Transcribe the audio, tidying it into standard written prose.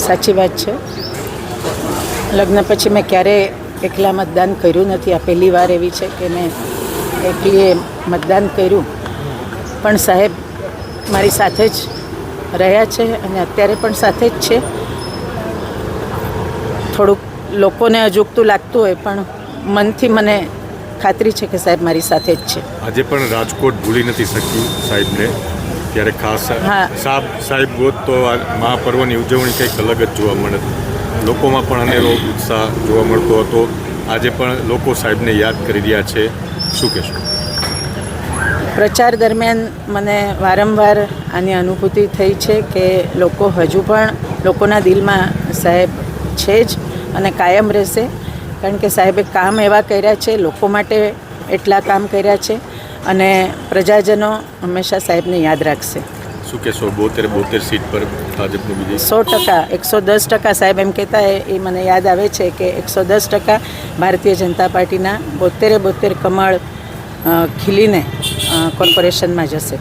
સાચી વાત છે. લગ્ન પછી મેં ક્યારેય એકલા મતદાન કર્યું નથી. આ પહેલી વાર એવી છે કે મેં એકલીએ મતદાન કર્યું. પણ સાહેબ મારી સાથે જ રહ્યા છે અને અત્યારે પણ સાથે જ છે. થોડુંક લોકોને અજુગતું લાગતું હોય પણ મનથી મને ખાતરી છે કે સાહેબ મારી સાથે જ છે. આજે પણ રાજકોટ ભૂલી નથી શક્યું સાહેબને. ત્યારે ખાસ સાહેબ ગોત તો આ મહાપર્વની ઉજવણી કંઈક અલગ જ જોવા મળે. લોકોમાં પણ અનેરો ઉત્સાહ જોવા મળતો હતો. આજે પણ લોકો સાહેબને યાદ કરી રહ્યા છે. શું કહેશો? પ્રચાર દરમિયાન મને વારંવાર આની અનુભૂતિ થઈ છે કે લોકો હજુ પણ લોકોના દિલમાં સાહેબ છે જ અને કાયમ રહેશે. કારણ કે સાહેબે કામ એવા કર્યા છે, લોકો માટે એટલા કામ કર્યા છે અને પ્રજાજનો હંમેશા સાહેબને યાદ રાખશે. શું કહેશો? 72 સીટ પર ભાજપનું વિજય? 100%, 110% સાહેબ એમ કહેતા એ મને યાદ આવે છે કે 110% ભારતીય જનતા પાર્ટીના 72 કમળ ખીલીને કોર્પોરેશનમાં જશે.